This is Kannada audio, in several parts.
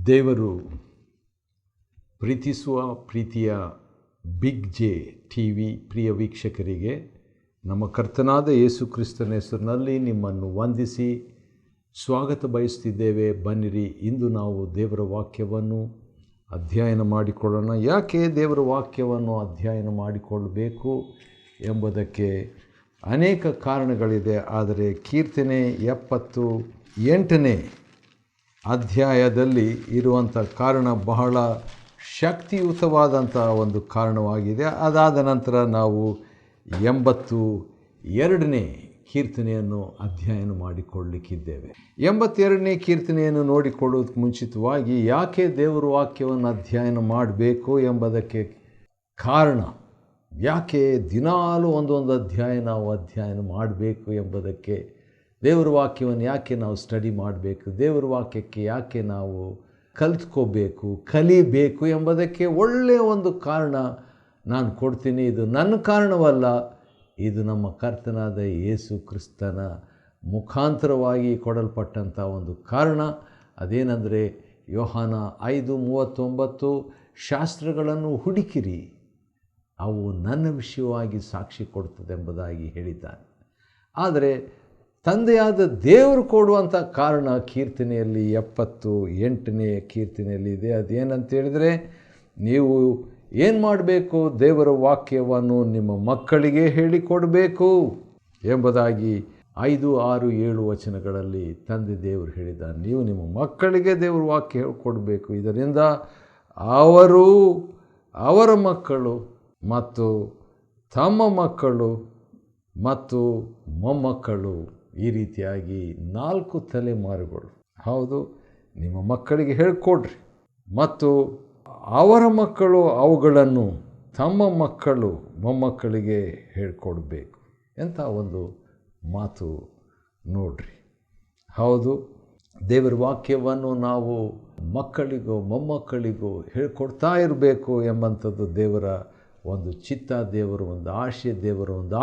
ದೇವರು ಪ್ರೀತಿಸುವ ಪ್ರೀತಿಯ ಬಿಗ್ ಜೆ ಟಿ ವಿ ಪ್ರಿಯ ವೀಕ್ಷಕರಿಗೆ ನಮ್ಮ ಕರ್ತನಾದ ಯೇಸು ಕ್ರಿಸ್ತನ ಹೆಸರಿನಲ್ಲಿ ನಿಮ್ಮನ್ನು ವಂದಿಸಿ ಸ್ವಾಗತ ಬಯಸ್ತಿದ್ದೇವೆ. ಬನ್ನಿರಿ, ಇಂದು ನಾವು ದೇವರ ವಾಕ್ಯವನ್ನು ಅಧ್ಯಯನ ಮಾಡಿಕೊಳ್ಳೋಣ. ಯಾಕೆ ದೇವರ ವಾಕ್ಯವನ್ನು ಅಧ್ಯಯನ ಮಾಡಿಕೊಳ್ಳಬೇಕು ಎಂಬುದಕ್ಕೆ ಅನೇಕ ಕಾರಣಗಳಿದೆ. ಆದರೆ ಕೀರ್ತನೆ 78ನೇ ಅಧ್ಯಾಯದಲ್ಲಿ ಇರುವಂಥ ಕಾರಣ ಬಹಳ ಶಕ್ತಿಯುತವಾದಂಥ ಒಂದು ಕಾರಣವಾಗಿದೆ. ಅದಾದ ನಂತರ ನಾವು 82ನೇ ಕೀರ್ತನೆಯನ್ನು ಅಧ್ಯಯನ ಮಾಡಿಕೊಳ್ಳಲಿಕ್ಕಿದ್ದೇವೆ. 82ನೇ ಕೀರ್ತನೆಯನ್ನು ನೋಡಿಕೊಳ್ಳೋದಕ್ಕೆ ಮುಂಚಿತವಾಗಿ ಯಾಕೆ ದೇವರ ವಾಕ್ಯವನ್ನು ಅಧ್ಯಯನ ಮಾಡಬೇಕು ಎಂಬುದಕ್ಕೆ ಕಾರಣ, ಯಾಕೆ ದಿನಾಲೂ ಒಂದೊಂದು ನಾವು ಅಧ್ಯಯನ ಮಾಡಬೇಕು ಎಂಬುದಕ್ಕೆ, ದೇವರ ವಾಕ್ಯವನ್ನು ಯಾಕೆ ನಾವು ಸ್ಟಡಿ ಮಾಡಬೇಕು, ದೇವರ ವಾಕ್ಯಕ್ಕೆ ಯಾಕೆ ನಾವು ಕಲಿಬೇಕು ಎಂಬುದಕ್ಕೆ ಒಳ್ಳೆಯ ಒಂದು ಕಾರಣ ನಾನು ಕೊಡ್ತೀನಿ. ಇದು ನನ್ನ ಕಾರಣವಲ್ಲ, ಇದು ನಮ್ಮ ಕರ್ತನಾದ ಯೇಸು ಕ್ರಿಸ್ತನ ಮುಖಾಂತರವಾಗಿ ಕೊಡಲ್ಪಟ್ಟಂಥ ಒಂದು ಕಾರಣ. ಅದೇನೆಂದರೆ ಯೋಹಾನ 5:39, ಶಾಸ್ತ್ರಗಳನ್ನು ಹುಡುಕಿರಿ, ಅವು ನನ್ನ ವಿಷಯವಾಗಿ ಸಾಕ್ಷಿ ಕೊಡ್ತದೆಂಬುದಾಗಿ ಹೇಳಿದ್ದಾನೆ. ಆದರೆ ತಂದೆಯಾದ ದೇವರು ಕೊಡುವಂಥ ಕಾರಣ ಕೀರ್ತನೆಯಲ್ಲಿ 78ನೇ ಕೀರ್ತನೆಯಲ್ಲಿ ಇದೆ. ಅದೇನಂತೇಳಿದರೆ, ನೀವು ಏನು ಮಾಡಬೇಕು, ದೇವರ ವಾಕ್ಯವನ್ನು ನಿಮ್ಮ ಮಕ್ಕಳಿಗೆ ಹೇಳಿಕೊಡಬೇಕು ಎಂಬುದಾಗಿ 5, 6, 7 ವಚನಗಳಲ್ಲಿ ತಂದೆ ದೇವರು ಹೇಳಿದ್ದಾನೆ. ನೀವು ನಿಮ್ಮ ಮಕ್ಕಳಿಗೆ ದೇವರ ವಾಕ್ಯ ಹೇಳಿಕೊಡಬೇಕು. ಇದರಿಂದ ಅವರು, ಅವರ ಮಕ್ಕಳು ಮತ್ತು ತಮ್ಮ ಮಕ್ಕಳು ಮತ್ತು ಮೊಮ್ಮಕ್ಕಳು, ಈ ರೀತಿಯಾಗಿ 4 ತಲೆಮಾರುಗಳು, ಹೌದು, ನಿಮ್ಮ ಮಕ್ಕಳಿಗೆ ಹೇಳಿಕೊಡ್ರಿ ಮತ್ತು ಅವರ ಮಕ್ಕಳು ಅವುಗಳನ್ನು ತಮ್ಮ ಮಕ್ಕಳು ಮೊಮ್ಮಕ್ಕಳಿಗೆ ಹೇಳಿಕೊಡ್ಬೇಕು. ಎಂಥ ಒಂದು ಮಾತು ನೋಡ್ರಿ. ಹೌದು, ದೇವರ ವಾಕ್ಯವನ್ನು ನಾವು ಮಕ್ಕಳಿಗೂ ಮೊಮ್ಮಕ್ಕಳಿಗೂ ಹೇಳಿಕೊಡ್ತಾ ಇರಬೇಕು ಎಂಬಂಥದ್ದು ದೇವರ ಒಂದು ಚಿತ್ತ, ದೇವರ ಒಂದು ಆಶೆ, ದೇವರ ಒಂದು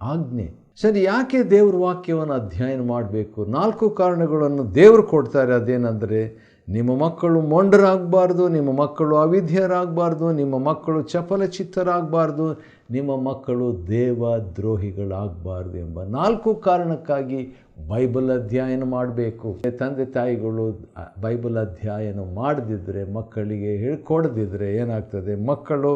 ಆಜ್ಞೆ. ಸರಿ, ಯಾಕೆ ದೇವ್ರ ವಾಕ್ಯವನ್ನು ಅಧ್ಯಯನ ಮಾಡಬೇಕು? 4 ಕಾರಣಗಳನ್ನು ದೇವರು ಕೊಡ್ತಾರೆ. ಅದೇನೆಂದರೆ, ನಿಮ್ಮ ಮಕ್ಕಳು ಮೊಂಡರಾಗಬಾರ್ದು, ನಿಮ್ಮ ಮಕ್ಕಳು ಅವಿದ್ಯರಾಗಬಾರ್ದು, ನಿಮ್ಮ ಮಕ್ಕಳು ಚಪಲಚಿತ್ತರಾಗಬಾರ್ದು, ನಿಮ್ಮ ಮಕ್ಕಳು ದೇವದ್ರೋಹಿಗಳಾಗಬಾರ್ದು ಎಂಬ 4 ಕಾರಣಕ್ಕಾಗಿ ಬೈಬಲ್ ಅಧ್ಯಯನ ಮಾಡಬೇಕು. ತಂದೆ ತಾಯಿಗಳು ಬೈಬಲ್ ಅಧ್ಯಯನ ಮಾಡದಿದ್ದರೆ, ಮಕ್ಕಳಿಗೆ ಹೇಳ್ಕೊಡದಿದ್ದರೆ ಏನಾಗ್ತದೆ? ಮಕ್ಕಳು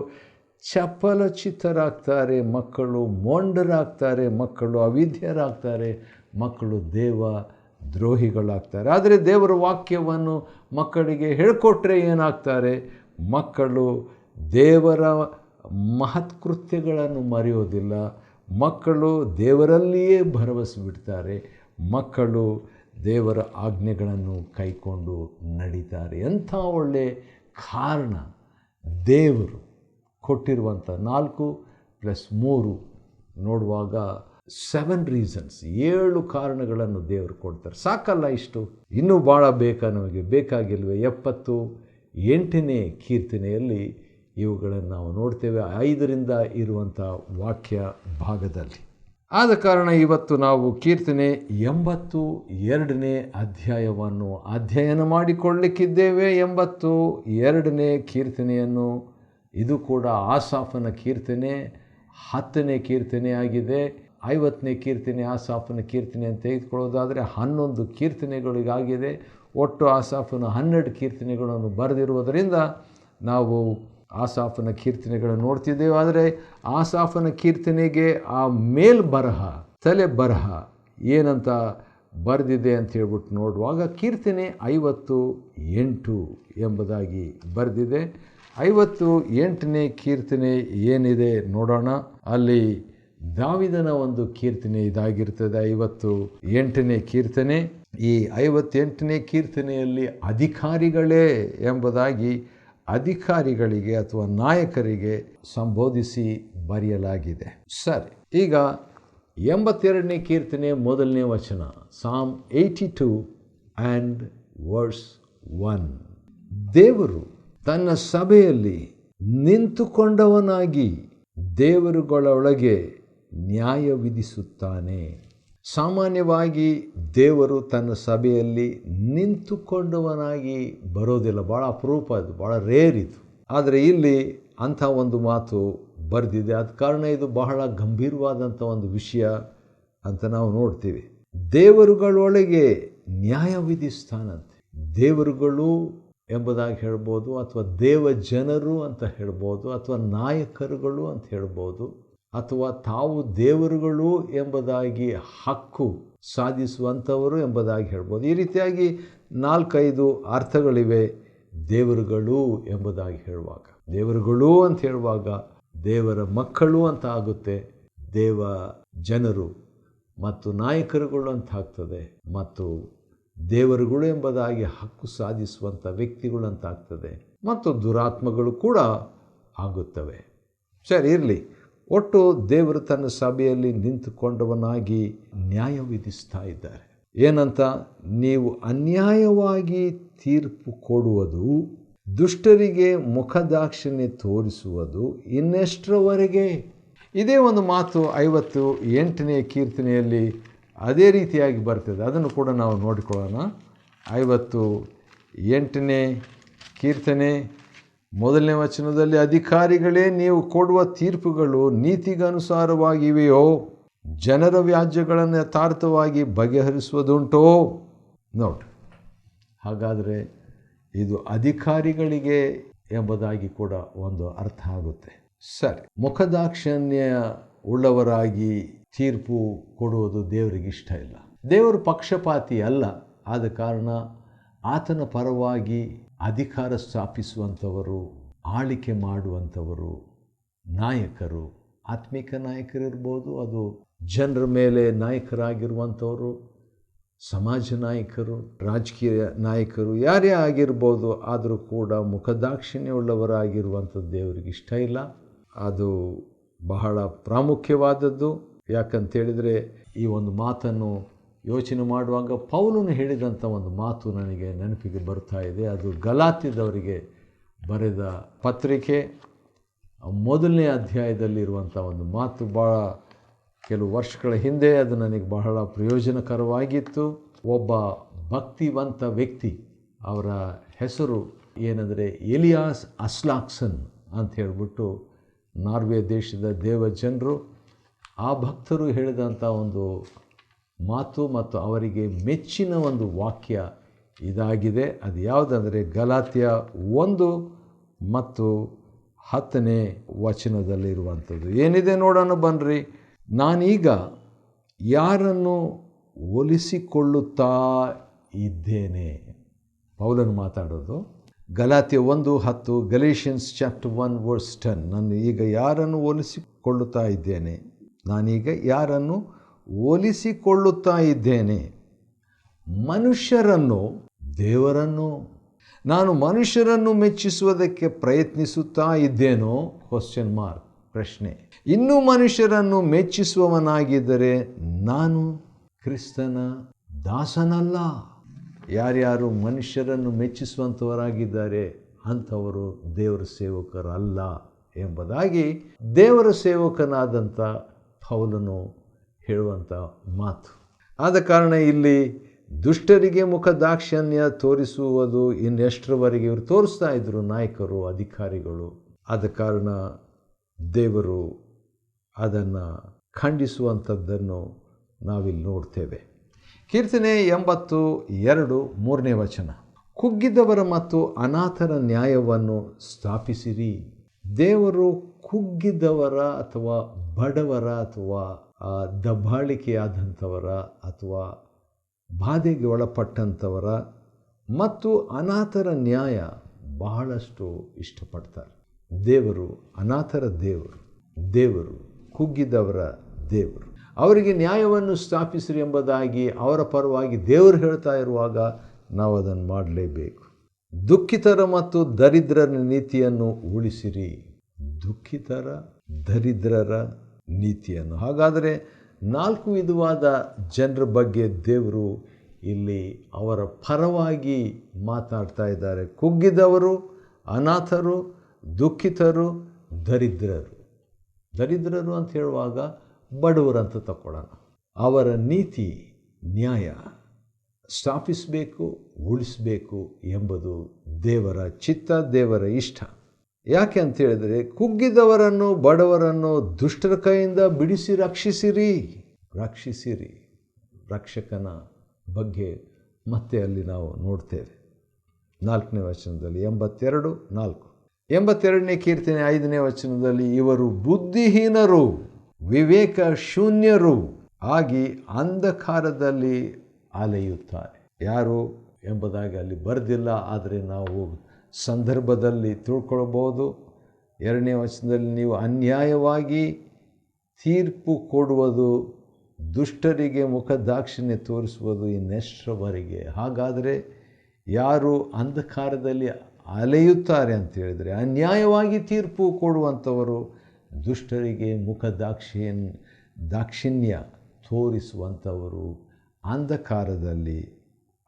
ಚಪಲಚಿತ್ತರಾಗ್ತಾರೆ, ಮಕ್ಕಳು ಮೊಂಡರಾಗ್ತಾರೆ, ಮಕ್ಕಳು ಅವಿದ್ಯರಾಗ್ತಾರೆ, ಮಕ್ಕಳು ದೇವ ದ್ರೋಹಿಗಳಾಗ್ತಾರೆ. ಆದರೆ ದೇವರ ವಾಕ್ಯವನ್ನು ಮಕ್ಕಳಿಗೆ ಹೇಳಿಕೊಟ್ರೆ ಏನಾಗ್ತಾರೆ? ಮಕ್ಕಳು ದೇವರ ಮಹತ್ಕೃತ್ಯಗಳನ್ನು ಮರೆಯೋದಿಲ್ಲ, ಮಕ್ಕಳು ದೇವರಲ್ಲಿಯೇ ಭರವಸೆ ಬಿಡ್ತಾರೆ, ಮಕ್ಕಳು ದೇವರ ಆಜ್ಞೆಗಳನ್ನು ಕೈಕೊಂಡು ನಡೀತಾರೆ. ಎಂಥ ಒಳ್ಳೆಯ ಕಾರಣ ದೇವರು ಕೊಟ್ಟಿರುವಂಥ 4 + 3 ನೋಡುವಾಗ 7 ರೀಸನ್ಸ್, 7 ಕಾರಣಗಳನ್ನು ದೇವರು ಕೊಡ್ತಾರೆ. ಸಾಕಲ್ಲ ಇಷ್ಟು? ಇನ್ನೂ ಭಾಳ ಬೇಕಾ ನಮಗೆ? ಬೇಕಾಗಿಲ್ವೇ? 78ನೇ ಕೀರ್ತನೆಯಲ್ಲಿ ಇವುಗಳನ್ನು ನಾವು ನೋಡ್ತೇವೆ, 5ರಿಂದ ಇರುವಂಥ ವಾಕ್ಯ ಭಾಗದಲ್ಲಿ. ಆದ ಕಾರಣ ಇವತ್ತು ನಾವು ಕೀರ್ತನೆ 82ನೇ ಅಧ್ಯಾಯವನ್ನು ಅಧ್ಯಯನ ಮಾಡಿಕೊಳ್ಳಲಿಕ್ಕಿದ್ದೇವೆ. 82ನೇ ಕೀರ್ತನೆಯನ್ನು, ಇದು ಕೂಡ ಆಸಾಫನ ಕೀರ್ತನೆ, 10ನೇ ಕೀರ್ತನೆ ಆಗಿದೆ. 50ನೇ ಕೀರ್ತನೆ ಆಸಾಫನ ಕೀರ್ತನೆ ಅಂತ ತೆಗೆದುಕೊಳ್ಳೋದಾದರೆ 11 ಕೀರ್ತನೆಗಳಿಗಾಗಿದೆ. ಒಟ್ಟು ಆಸಾಫನ 12 ಕೀರ್ತನೆಗಳನ್ನು ಬರೆದಿರುವುದರಿಂದ ನಾವು ಆಸಾಫನ ಕೀರ್ತನೆಗಳನ್ನು ನೋಡ್ತಿದ್ದೇವೆ. ಆದರೆ ಆಸಾಫನ ಕೀರ್ತನೆಗೆ ಆ ತಲೆ ಬರಹ ಏನಂತ ಬರೆದಿದೆ ಅಂತ ಹೇಳ್ಬಿಟ್ಟು ನೋಡುವಾಗ ಕೀರ್ತನೆ 58 ಎಂಬುದಾಗಿ ಬರೆದಿದೆ. 58ನೇ ಕೀರ್ತನೆ ಏನಿದೆ ನೋಡೋಣ. ಅಲ್ಲಿ ದಾವಿದನ ಒಂದು ಕೀರ್ತನೆ ಇದಾಗಿರ್ತದೆ 58ನೇ ಕೀರ್ತನೆ. ಈ 58ನೇ ಕೀರ್ತನೆಯಲ್ಲಿ ಅಧಿಕಾರಿಗಳೇ ಎಂಬುದಾಗಿ ಅಧಿಕಾರಿಗಳಿಗೆ ಅಥವಾ ನಾಯಕರಿಗೆ ಸಂಬೋಧಿಸಿ ಬರೆಯಲಾಗಿದೆ. ಸರಿ, ಈಗ 82ನೇ ಕೀರ್ತನೆ 1ನೇ ವಚನ, ಸಾಮ್ 82 ಆ್ಯಂಡ್ ವರ್ಸ್ 1. ದೇವರು ತನ್ನ ಸಭೆಯಲ್ಲಿ ನಿಂತುಕೊಂಡವನಾಗಿ ದೇವರುಗಳೊಳಗೆ ನ್ಯಾಯ ವಿಧಿಸುತ್ತಾನೆ. ಸಾಮಾನ್ಯವಾಗಿ ದೇವರು ತನ್ನ ಸಭೆಯಲ್ಲಿ ನಿಂತುಕೊಂಡವನಾಗಿ ಬರೋದಿಲ್ಲ. ಭಾಳ ಅಪರೂಪ, ಇದು ಭಾಳ ರೇರ್ ಇದು. ಆದರೆ ಇಲ್ಲಿ ಅಂಥ ಒಂದು ಮಾತು ಬರೆದಿದೆ. ಆದ ಕಾರಣ ಇದು ಬಹಳ ಗಂಭೀರವಾದಂಥ ಒಂದು ವಿಷಯ ಅಂತ ನಾವು ನೋಡ್ತೀವಿ. ದೇವರುಗಳೊಳಗೆ ನ್ಯಾಯ ವಿಧಿಸ್ತಾನಂತೆ. ದೇವರುಗಳು ಎಂಬುದಾಗಿ ಹೇಳ್ಬೋದು, ಅಥವಾ ದೇವ ಜನರು ಅಂತ ಹೇಳ್ಬೋದು, ಅಥವಾ ನಾಯಕರುಗಳು ಅಂತ ಹೇಳ್ಬೋದು, ಅಥವಾ ತಾವು ದೇವರುಗಳು ಎಂಬುದಾಗಿ ಹಕ್ಕು ಸಾಧಿಸುವಂಥವರು ಎಂಬುದಾಗಿ ಹೇಳ್ಬೋದು. ಈ ರೀತಿಯಾಗಿ 4-5 ಅರ್ಥಗಳಿವೆ ದೇವರುಗಳು ಎಂಬುದಾಗಿ ಹೇಳುವಾಗ. ದೇವರುಗಳು ಅಂತ ಹೇಳುವಾಗ ದೇವರ ಮಕ್ಕಳು ಅಂತ ಆಗುತ್ತೆ, ದೇವ ಜನರು ಮತ್ತು ನಾಯಕರುಗಳು ಅಂತ ಆಗ್ತದೆ, ಮತ್ತು ದೇವರುಗಳು ಎಂಬುದಾಗಿ ಹಕ್ಕು ಸಾಧಿಸುವಂಥ ವ್ಯಕ್ತಿಗಳು ಅಂತ ಆಗ್ತದೆ, ಮತ್ತು ದುರಾತ್ಮಗಳು ಕೂಡ ಆಗುತ್ತವೆ. ಸರಿ, ಇರಲಿ. ಒಟ್ಟು ದೇವರು ತನ್ನ ಸಭೆಯಲ್ಲಿ ನಿಂತುಕೊಂಡವನಾಗಿ ನ್ಯಾಯ ವಿಧಿಸ್ತಾ ಇದ್ದಾರೆ. ಏನಂತ? ನೀವು ಅನ್ಯಾಯವಾಗಿ ತೀರ್ಪು ಕೊಡುವುದು, ದುಷ್ಟರಿಗೆ ಮುಖದಾಕ್ಷಿಣ್ಯ ತೋರಿಸುವುದು ಇನ್ನೆಷ್ಟರವರೆಗೆ? ಇದೇ ಒಂದು ಮಾತು 58ನೇ ಕೀರ್ತನೆಯಲ್ಲಿ ಅದೇ ರೀತಿಯಾಗಿ ಬರ್ತದೆ. ಅದನ್ನು ಕೂಡ ನಾವು ನೋಡಿಕೊಳ್ಳೋಣ. 58ನೇ ಕೀರ್ತನೆ 1ನೇ ವಚನದಲ್ಲಿ, ಅಧಿಕಾರಿಗಳೇ, ನೀವು ಕೊಡುವ ತೀರ್ಪುಗಳು ನೀತಿಗನುಸಾರವಾಗಿವೆಯೋ? ಜನರ ವ್ಯಾಜ್ಯಗಳನ್ನು ಯಥಾರ್ಥವಾಗಿ ಬಗೆಹರಿಸುವುದುಂಟೋ? ನೋಡಿ, ಹಾಗಾದರೆ ಇದು ಅಧಿಕಾರಿಗಳಿಗೆ ಎಂಬುದಾಗಿ ಕೂಡ ಒಂದು ಅರ್ಥ ಆಗುತ್ತೆ. ಸರಿ, ಮುಖದಾಕ್ಷಿಣ್ಯ ಉಳ್ಳವರಾಗಿ ತೀರ್ಪು ಕೊಡುವುದು ದೇವರಿಗೆ ಇಷ್ಟ ಇಲ್ಲ. ದೇವರು ಪಕ್ಷಪಾತಿ ಅಲ್ಲ. ಆದ ಕಾರಣ ಆತನ ಪರವಾಗಿ ಅಧಿಕಾರ ಸ್ಥಾಪಿಸುವಂಥವರು, ಆಳಿಕೆ ಮಾಡುವಂಥವರು ನಾಯಕರು, ಆತ್ಮಿಕ ನಾಯಕರಿರ್ಬೋದು, ಅದು ಜನರ ಮೇಲೆ ನಾಯಕರಾಗಿರುವಂಥವರು, ಸಮಾಜ ನಾಯಕರು, ರಾಜಕೀಯ ನಾಯಕರು, ಯಾರೇ ಆಗಿರ್ಬೋದು. ಆದರೂ ಕೂಡ ಮುಖದಾಕ್ಷಿಣ್ಯವುಳ್ಳವರಾಗಿರುವಂಥದ್ದು ದೇವರಿಗೆ ಇಷ್ಟ ಇಲ್ಲ. ಅದು ಬಹಳ ಪ್ರಾಮುಖ್ಯವಾದದ್ದು. ಯಾಕಂತೇಳಿದರೆ ಈ ಒಂದು ಮಾತನ್ನು ಯೋಚನೆ ಮಾಡುವಾಗ ಪೌಲನು ಹೇಳಿದಂಥ ಒಂದು ಮಾತು ನನಗೆ ನೆನಪಿಗೆ ಬರ್ತಾ ಇದೆ. ಅದು ಗಲಾತ್ಯದವರಿಗೆ ಬರೆದ ಪತ್ರಿಕೆ 1ನೇ ಅಧ್ಯಾಯದಲ್ಲಿರುವಂಥ ಒಂದು ಮಾತು. ಭಾಳ ಕೆಲವು ವರ್ಷಗಳ ಹಿಂದೆ ಅದು ನನಗೆ ಬಹಳ ಪ್ರಯೋಜನಕರವಾಗಿತ್ತು. ಒಬ್ಬ ಭಕ್ತಿವಂತ ವ್ಯಕ್ತಿ, ಅವರ ಹೆಸರು ಏನಂದರೆ ಎಲಿಯಾಸ್ ಅಸ್ಲಾಕ್ಸನ್ ಅಂತ ಹೇಳಿಬಿಟ್ಟು, ನಾರ್ವೆ ದೇಶದ ದೇವಜನರು. ಆ ಭಕ್ತರು ಹೇಳಿದಂಥ ಒಂದು ಮಾತು ಮತ್ತು ಅವರಿಗೆ ಮೆಚ್ಚಿನ ಒಂದು ವಾಕ್ಯ ಇದಾಗಿದೆ. ಅದು ಯಾವುದಂದರೆ ಗಲಾತ್ಯ 1 ಮತ್ತು 10ನೇ ವಚನದಲ್ಲಿರುವಂಥದ್ದು. ಏನಿದೆ ನೋಡೋಣ ಬನ್ನಿರಿ. ನಾನೀಗ ಯಾರನ್ನು ಹೋಲಿಸಿಕೊಳ್ಳುತ್ತಾ ಇದ್ದೇನೆ? ಪೌಲನು ಮಾತಾಡೋದು. Galatia 1:10, Galatians chapter 1:10. ನಾನು ಈಗ ಯಾರನ್ನು ಹೋಲಿಸಿಕೊಳ್ಳುತ್ತಾ ಇದ್ದೇನೆ? ನಾನೀಗ ಯಾರನ್ನು ಹೋಲಿಸಿಕೊಳ್ಳುತ್ತಾ ಇದ್ದೇನೆ? ಮನುಷ್ಯರನ್ನು, ದೇವರನ್ನು? ನಾನು ಮನುಷ್ಯರನ್ನು ಮೆಚ್ಚಿಸುವುದಕ್ಕೆ ಪ್ರಯತ್ನಿಸುತ್ತಾ ಇದ್ದೇನೋ? ಪ್ರಶ್ನೆ. ಇನ್ನೂ ಮನುಷ್ಯರನ್ನು ಮೆಚ್ಚಿಸುವವನಾಗಿದ್ದರೆ ನಾನು ಕ್ರಿಸ್ತನ ದಾಸನಲ್ಲ. ಯಾರ್ಯಾರು ಮನುಷ್ಯರನ್ನು ಮೆಚ್ಚಿಸುವಂಥವರಾಗಿದ್ದಾರೆ ಅಂಥವರು ದೇವರ ಸೇವಕರಲ್ಲ ಎಂಬುದಾಗಿ ದೇವರ ಸೇವಕನಾದಂಥ ಪೌಲನು ಹೇಳುವಂಥ ಮಾತು. ಆದ ಕಾರಣ ಇಲ್ಲಿ ದುಷ್ಟರಿಗೆ ಮುಖದಾಕ್ಷಿಣ್ಯ ತೋರಿಸುವುದು ಇನ್ನೆಷ್ಟರವರೆಗೆ ಇವರು ತೋರಿಸ್ತಾ ಇದ್ದರು, ನಾಯಕರು, ಅಧಿಕಾರಿಗಳು. ಆದ ಕಾರಣ ದೇವರು ಅದನ್ನು ಖಂಡಿಸುವಂಥದ್ದನ್ನು ನಾವಿಲ್ಲಿ ನೋಡ್ತೇವೆ. ಕೀರ್ತನೆ 82 3ನೇ ವಚನ, ಕುಗ್ಗಿದವರ ಮತ್ತು ಅನಾಥರ ನ್ಯಾಯವನ್ನು ಸ್ಥಾಪಿಸಿರಿ. ದೇವರು ಕುಗ್ಗಿದವರ ಅಥವಾ ಬಡವರ ಅಥವಾ ದಬ್ಬಾಳಿಕೆಯಾದಂಥವರ ಅಥವಾ ಬಾಧೆಗೆ ಒಳಪಟ್ಟಂಥವರ ಮತ್ತು ಅನಾಥರ ನ್ಯಾಯ ಬಹಳಷ್ಟು ಇಷ್ಟಪಡ್ತಾರೆ. ದೇವರು ಅನಾಥರ ದೇವರು, ದೇವರು ಕುಗ್ಗಿದವರ ದೇವರು. ಅವರಿಗೆ ನ್ಯಾಯವನ್ನು ಸ್ಥಾಪಿಸಿರಿ ಎಂಬುದಾಗಿ ಅವರ ಪರವಾಗಿ ದೇವರು ಹೇಳ್ತಾ ಇರುವಾಗ ನಾವು ಅದನ್ನು ಮಾಡಲೇಬೇಕು. ದುಃಖಿತರ ಮತ್ತು ದರಿದ್ರರ ನೀತಿಯನ್ನು ಉಳಿಸಿರಿ. ದುಃಖಿತರ, ದರಿದ್ರರ ನೀತಿಯನ್ನು. ಹಾಗಾದರೆ 4 ವಿಧವಾದ ಜನರ ಬಗ್ಗೆ ದೇವರು ಇಲ್ಲಿ ಅವರ ಪರವಾಗಿ ಮಾತಾಡ್ತಾ ಇದ್ದಾರೆ. ಕುಗ್ಗಿದವರು, ಅನಾಥರು, ದುಃಖಿತರು, ದರಿದ್ರರು. ದರಿದ್ರರು ಅಂತ ಹೇಳುವಾಗ ಬಡವರು ಅಂತ ತಗೊಳ್ಳೋಣ. ಅವರ ನೀತಿ ನ್ಯಾಯ ಸ್ಥಾಪಿಸಬೇಕು, ಉಳಿಸಬೇಕು ಎಂಬುದು ದೇವರ ಚಿತ್ತ, ದೇವರ ಇಷ್ಟ. ಯಾಕೆ ಅಂತ ಹೇಳಿದರೆ, ಕುಗ್ಗಿದವರನ್ನು ಬಡವರನ್ನು ದುಷ್ಟರ ಕೈಯಿಂದ ಬಿಡಿಸಿ ರಕ್ಷಿಸಿರಿ. ರಕ್ಷಕನ ಬಗ್ಗೆ ಮತ್ತೆ ಅಲ್ಲಿ ನಾವು ನೋಡ್ತೇವೆ. 4ನೇ ವಚನದಲ್ಲಿ 82:4 ಕೀರ್ತನೆ 5ನೇ ವಚನದಲ್ಲಿ, ಇವರು ಬುದ್ಧಿಹೀನರು ವಿವೇಕ ಶೂನ್ಯರು ಆಗಿ ಅಂಧಕಾರದಲ್ಲಿ ಅಲೆಯುತ್ತಾರೆ. ಯಾರು ಎಂಬುದಾಗಿ ಅಲ್ಲಿ ಬರೆದಿಲ್ಲ, ಆದರೆ ನಾವು ಸಂದರ್ಭದಲ್ಲಿ ತಿಳ್ಕೊಳ್ಬೋದು. 2ನೇ ವಚನದಲ್ಲಿ, ನೀವು ಅನ್ಯಾಯವಾಗಿ ತೀರ್ಪು ಕೊಡುವುದು, ದುಷ್ಟರಿಗೆ ಮುಖದಾಕ್ಷಿಣ್ಯ ತೋರಿಸುವುದು ಇನ್ನೆಷ್ಟರವರೆಗೆ. ಹಾಗಾದರೆ ಯಾರು ಅಂಧಕಾರದಲ್ಲಿ ಅಲೆಯುತ್ತಾರೆ ಅಂತ ಹೇಳಿದರೆ, ಅನ್ಯಾಯವಾಗಿ ತೀರ್ಪು ಕೊಡುವಂಥವರು, ದುಷ್ಟರಿಗೆ ದಾಕ್ಷಿಣ್ಯ ತೋರಿಸುವಂಥವರು ಅಂಧಕಾರದಲ್ಲಿ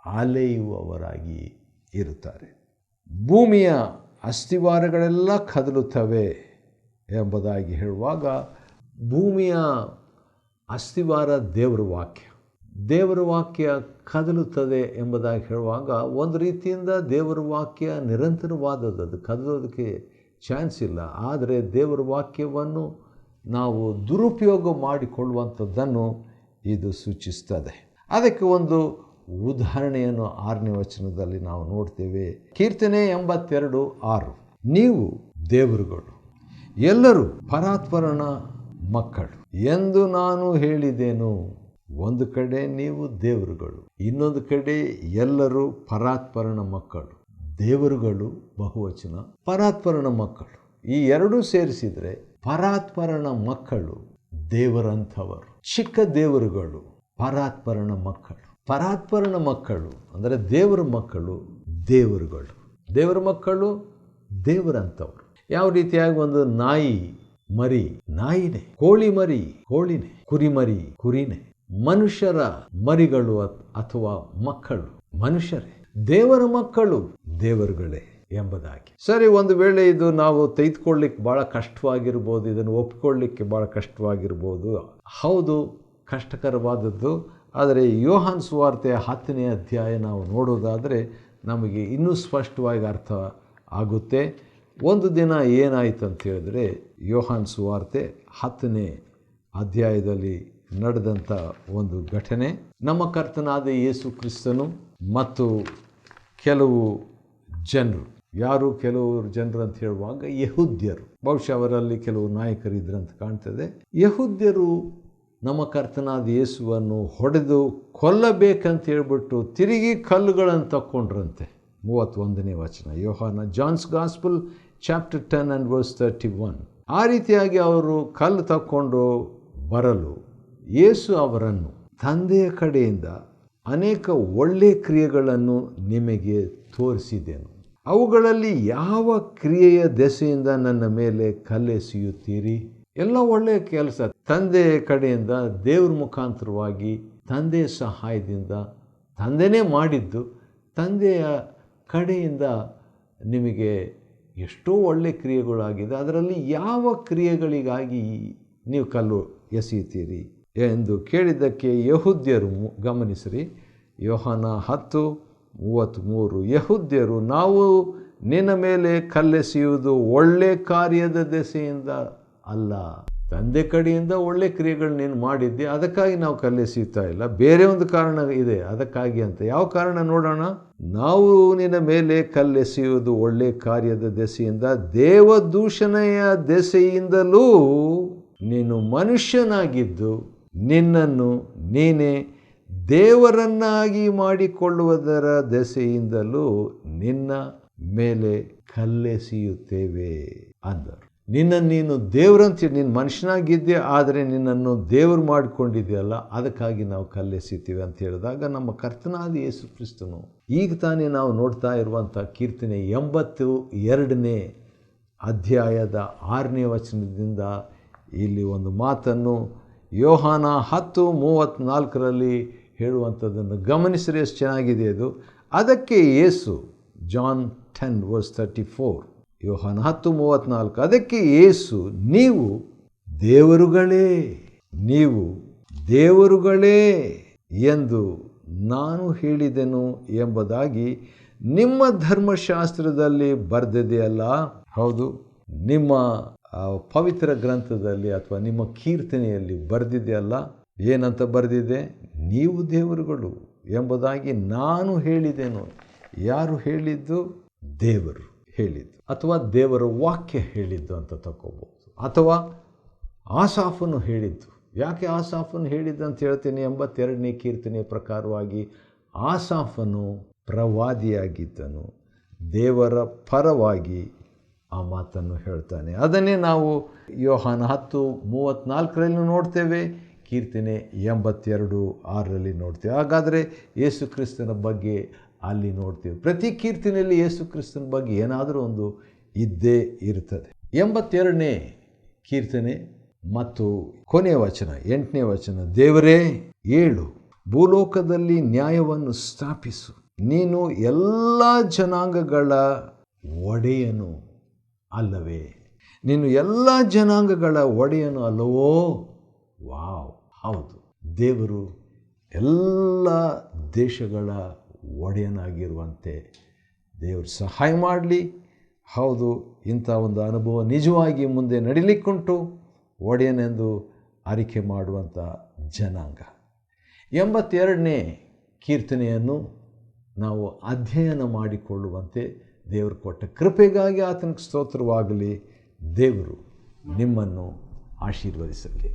ಅಲೆಯುವವರಾಗಿ ಇರುತ್ತಾರೆ. ಭೂಮಿಯ ಅಸ್ಥಿವಾರಗಳೆಲ್ಲ ಕದಲುತ್ತವೆ ಎಂಬುದಾಗಿ ಹೇಳುವಾಗ, ಭೂಮಿಯ ಅಸ್ಥಿವಾರ ದೇವರ ವಾಕ್ಯ ಕದಲುತ್ತದೆ ಎಂಬುದಾಗಿ ಹೇಳುವಾಗ, ಒಂದು ರೀತಿಯಿಂದ ದೇವರ ವಾಕ್ಯ ನಿರಂತರವಾದದ್ದು, ಅದು ಕದಲೋದಕ್ಕೆ ಚಾನ್ಸ್ ಇಲ್ಲ. ಆದರೆ ದೇವರ ವಾಕ್ಯವನ್ನು ನಾವು ದುರುಪಯೋಗ ಮಾಡಿಕೊಳ್ಳುವಂಥದ್ದನ್ನು ಇದು ಸೂಚಿಸ್ತದೆ. ಅದಕ್ಕೆ ಒಂದು ಉದಾಹರಣೆಯನ್ನು 6ನೇ ವಚನದಲ್ಲಿ ನಾವು ನೋಡ್ತೇವೆ. ಕೀರ್ತನೆ 82:6, ನೀವು ದೇವರುಗಳು, ಎಲ್ಲರೂ ಪರಾತ್ಪರನ ಮಕ್ಕಳು ಎಂದು ನಾನು ಹೇಳಿದೆನು. ಒಂದು ಕಡೆ ನೀವು ದೇವರುಗಳು, ಇನ್ನೊಂದು ಕಡೆ ಎಲ್ಲರೂ ಪರಾತ್ಪರನ ಮಕ್ಕಳು. ದೇವರುಗಳು ಬಹುವಚನ, ಪರಾತ್ಪರನ ಮಕ್ಕಳು, ಈ ಎರಡೂ ಸೇರಿಸಿದರೆ ಪರಾತ್ಪರನ ಮಕ್ಕಳು ದೇವರಂಥವರು. ಚಿಕ್ಕ ದೇವರುಗಳು ಪರಾತ್ಪರನ ಮಕ್ಕಳು ಅಂದರೆ ದೇವರ ಮಕ್ಕಳು ದೇವರುಗಳು. ದೇವರ ಮಕ್ಕಳು ದೇವರಂಥವರು. ಯಾವ ರೀತಿಯಾಗಿ ಒಂದು ನಾಯಿ ಮರಿ ನಾಯಿನೇ, ಕೋಳಿ ಮರಿ ಕೋಳಿನೇ, ಕುರಿ ಮರಿ ಕುರಿನೇ, ಮನುಷ್ಯರ ಮರಿಗಳು ಅಥವಾ ಮಕ್ಕಳು ಮನುಷ್ಯರೇ, ದೇವರ ಮಕ್ಕಳು ದೇವರುಗಳೇ ಎಂಬುದಾಗಿ. ಸರಿ, ಒಂದು ವೇಳೆ ಇದು ನಾವು ತೆಗೆದುಕೊಳ್ಳಿಕ್ಕೆ ಭಾಳ ಕಷ್ಟವಾಗಿರ್ಬೋದು, ಇದನ್ನು ಒಪ್ಪಿಕೊಳ್ಳಿಕ್ಕೆ ಭಾಳ ಕಷ್ಟವಾಗಿರ್ಬೋದು. ಹೌದು, ಕಷ್ಟಕರವಾದದ್ದು. ಆದರೆ ಯೋಹಾನ ಸುವಾರ್ತೆ 10ನೇ ಅಧ್ಯಾಯ ನಾವು ನೋಡೋದಾದರೆ ನಮಗೆ ಇನ್ನೂ ಸ್ಪಷ್ಟವಾಗಿ ಅರ್ಥ ಆಗುತ್ತೆ. ಒಂದು ದಿನ ಏನಾಯಿತು ಅಂತ ಹೇಳಿದ್ರೆ, ಯೋಹಾನ ಸುವಾರ್ತೆ 10ನೇ ಅಧ್ಯಾಯದಲ್ಲಿ ನಡೆದಂಥ ಒಂದು ಘಟನೆ. ನಮ್ಮ ಕರ್ತನಾದ ಯೇಸು ಕ್ರಿಸ್ತನು ಮತ್ತು ಕೆಲವು ಜನರು, ಯಾರು ಕೆಲವು ಜನರು ಅಂತ ಹೇಳುವಾಗ ಯೆಹೂದ್ಯರು, ಬಹುಶಃ ಅವರಲ್ಲಿ ಕೆಲವು ನಾಯಕರಿದ್ರಂತ ಕಾಣ್ತದೆ. ಯೆಹೂದ್ಯರು ನಮ್ಮ ಕರ್ತನಾದ ಯೇಸುವನ್ನು ಹೊಡೆದು ಕೊಲ್ಲಬೇಕಂತ ಹೇಳ್ಬಿಟ್ಟು ತಿರುಗಿ ಕಲ್ಲುಗಳನ್ನು ತಕ್ಕೊಂಡ್ರಂತೆ. 31ನೇ ವಚನ, ಜಾನ್ಸ್ ಗಾಸ್ಪಲ್ ಚಾಪ್ಟರ್ 10:31. ಆ ರೀತಿಯಾಗಿ ಅವರು ಕಲ್ಲು ತಕ್ಕೊಂಡು ಬರಲು ಯೇಸು ಅವರನ್ನು, ತಂದೆಯ ಕಡೆಯಿಂದ ಅನೇಕ ಒಳ್ಳೆಯ ಕ್ರಿಯೆಗಳನ್ನು ನಿಮಗೆ ತೋರಿಸಿದೆನು, ಅವುಗಳಲ್ಲಿ ಯಾವ ಕ್ರಿಯೆಯ ದೆಸೆಯಿಂದ ನನ್ನ ಮೇಲೆ ಕಲ್ಲೆಸೆಯುತ್ತೀರಿ? ಎಲ್ಲ ಒಳ್ಳೆಯ ಕೆಲಸ ತಂದೆಯ ಕಡೆಯಿಂದ, ದೇವ್ರ ಮುಖಾಂತರವಾಗಿ, ತಂದೆಯ ಸಹಾಯದಿಂದ, ತಂದೆನೇ ಮಾಡಿದ್ದು, ತಂದೆಯ ಕಡೆಯಿಂದ ನಿಮಗೆ ಎಷ್ಟೋ ಒಳ್ಳೆಯ ಕ್ರಿಯೆಗಳಾಗಿದೆ. ಅದರಲ್ಲಿ ಯಾವ ಕ್ರಿಯೆಗಳಿಗಾಗಿ ನೀವು ಕಲ್ಲು ಎಸೆಯುತ್ತೀರಿ ಎಂದು ಕೇಳಿದ್ದಕ್ಕೆ ಯೆಹೂದ್ಯರು, ಗಮನಿಸಿರಿ, ಯೋಹಾನ 10:33, ಯೆಹೂದ್ಯರು, ನಾವು ನಿನ್ನ ಮೇಲೆ ಕಲ್ಲೆಸೆಯುವುದು ಒಳ್ಳೆ ಕಾರ್ಯದ ದೆಸೆಯಿಂದ ಅಲ್ಲ, ತಂದೆ ಕಡೆಯಿಂದ ಒಳ್ಳೆ ಕ್ರಿಯೆಗಳು ನೀನು ಮಾಡಿದ್ದೆ, ಅದಕ್ಕಾಗಿ ನಾವು ಕಲ್ಲೆಸೆಯುತ್ತಾ ಇಲ್ಲ, ಬೇರೆ ಒಂದು ಕಾರಣ ಇದೆ ಅದಕ್ಕಾಗಿ ಅಂತ. ಯಾವ ಕಾರಣ ನೋಡೋಣ. ನಾವು ನಿನ್ನ ಮೇಲೆ ಕಲ್ಲೆಸೆಯುವುದು ಒಳ್ಳೆ ಕಾರ್ಯದ ದೆಸೆಯಿಂದ, ದೇವದೂಷಣೆಯ ದೆಸೆಯಿಂದಲೂ ನೀನು ಮನುಷ್ಯನಾಗಿದ್ದು ನಿನ್ನನ್ನು ನೀನೇ ದೇವರನ್ನಾಗಿ ಮಾಡಿಕೊಳ್ಳುವುದರ ದೆಸೆಯಿಂದಲೂ ನಿನ್ನ ಮೇಲೆ ಕಲ್ಲೆಸೆಯುತ್ತೇವೆ ಅಂದರು. ನಿನ್ನನ್ನು ನೀನು ದೇವರಂತ, ನೀನು ಮನುಷ್ಯನಾಗಿದ್ದೆ, ಆದರೆ ನಿನ್ನನ್ನು ದೇವರು ಮಾಡಿಕೊಂಡಿದೆಯಲ್ಲ, ಅದಕ್ಕಾಗಿ ನಾವು ಕಲ್ಲೆಸೆಯುತ್ತೀವಿ ಅಂತ ಹೇಳಿದಾಗ, ನಮ್ಮ ಕರ್ತನಾದ ಯೇಸು ಕ್ರಿಸ್ತನು ಈಗ ತಾನೇ ನಾವು ನೋಡ್ತಾ ಇರುವಂಥ ಕೀರ್ತನೆ 82ನೇ ಅಧ್ಯಾಯದ 6ನೇ ವಚನದಿಂದ ಇಲ್ಲಿ ಒಂದು ಮಾತನ್ನು ಯೋಹಾನ 10:34 ಹೇಳುವಂಥದ್ದನ್ನು ಗಮನಿಸಿದರೆ ಎಷ್ಟು ಚೆನ್ನಾಗಿದೆ ಅದು. ಅದಕ್ಕೆ ಯೇಸು, ಜಾನ್ 10:34, ಯೋಹಾನ 10:34, ಅದಕ್ಕೆ ಯೇಸು, ನೀವು ದೇವರುಗಳೇ, ನೀವು ದೇವರುಗಳೇ ಎಂದು ನಾನು ಹೇಳಿದೆನು ಎಂಬುದಾಗಿ ನಿಮ್ಮ ಧರ್ಮಶಾಸ್ತ್ರದಲ್ಲಿ ಬರೆದಿದೆಯಲ್ಲ. ಹೌದು, ನಿಮ್ಮ ಪವಿತ್ರ ಗ್ರಂಥದಲ್ಲಿ ಅಥವಾ ನಿಮ್ಮ ಕೀರ್ತನೆಯಲ್ಲಿ ಬರೆದಿದೆಯಲ್ಲ. ಏನಂತ ಬರೆದಿದೆ? ನೀವು ದೇವರುಗಳು ಎಂಬುದಾಗಿ ನಾನು ಹೇಳಿದೆನು. ಯಾರು ಹೇಳಿದ್ದು? ದೇವರು ಹೇಳಿದ್ದು, ಅಥವಾ ದೇವರ ವಾಕ್ಯ ಹೇಳಿದ್ದು ಅಂತ ತಗೋಬಹುದು. ಅಥವಾ ಆಸಾಫನು ಹೇಳಿದ್ದು. ಯಾಕೆ ಆಸಾಫನು ಹೇಳಿದ್ದು ಅಂತ ಹೇಳ್ತೀನಿ? 82ನೇ ಕೀರ್ತನೆಯ ಪ್ರಕಾರವಾಗಿ ಆಸಾಫನು ಪ್ರವಾದಿಯಾಗಿದ್ದನು, ದೇವರ ಪರವಾಗಿ ಆ ಮಾತನ್ನು ಹೇಳ್ತಾನೆ. ಅದನ್ನೇ ನಾವು ಯೋಹಾನ 10:34 ನೋಡ್ತೇವೆ, ಕೀರ್ತನೆ 82:6 ನೋಡ್ತೇವೆ. ಹಾಗಾದರೆ ಯೇಸು ಕ್ರಿಸ್ತನ ಬಗ್ಗೆ ಅಲ್ಲಿ ನೋಡ್ತೇವೆ. ಪ್ರತಿ ಕೀರ್ತನೆಯಲ್ಲಿ ಯೇಸು ಕ್ರಿಸ್ತನ ಬಗ್ಗೆ ಏನಾದರೂ ಒಂದು ಇದ್ದೇ ಇರ್ತದೆ. 82ನೇ ಕೀರ್ತನೆ ಮತ್ತು ಕೊನೆಯ ವಚನ, 8ನೇ ವಚನ, ದೇವರೇ ಏಳು, ಭೂಲೋಕದಲ್ಲಿ ನ್ಯಾಯವನ್ನು ಸ್ಥಾಪಿಸು, ನೀನು ಎಲ್ಲ ಜನಾಂಗಗಳ ಒಡೆಯನು ಅಲ್ಲವೇ? ನೀನು ಎಲ್ಲ ಜನಾಂಗಗಳ ಒಡೆಯನು ಅಲ್ಲವೋ? ವಾವ್, ಹೌದು, ದೇವರು ಎಲ್ಲ ದೇಶಗಳ ಒಡೆಯನಾಗಿರುವಂತೆ ದೇವರು ಸಹಾಯ ಮಾಡಲಿ. ಹೌದು, ಇಂಥ ಒಂದು ಅನುಭವ ನಿಜವಾಗಿ ಮುಂದೆ ನಡಿಲಿಕ್ಕುಂಟು. ಒಡೆಯನೆಂದು ಆರಿಕೆ ಮಾಡುವಂಥ ಜನಾಂಗ. 82ನೇ ಕೀರ್ತನೆಯನ್ನು ನಾವು ಅಧ್ಯಯನ ಮಾಡಿಕೊಳ್ಳುವಂತೆ ದೇವರು ಕೊಟ್ಟ ಕೃಪೆಗಾಗಿ ಆತನಿಗೆ ಸ್ತೋತ್ರವಾಗಲಿ. ದೇವರು ನಿಮ್ಮನ್ನು ಆಶೀರ್ವದಿಸಲಿ.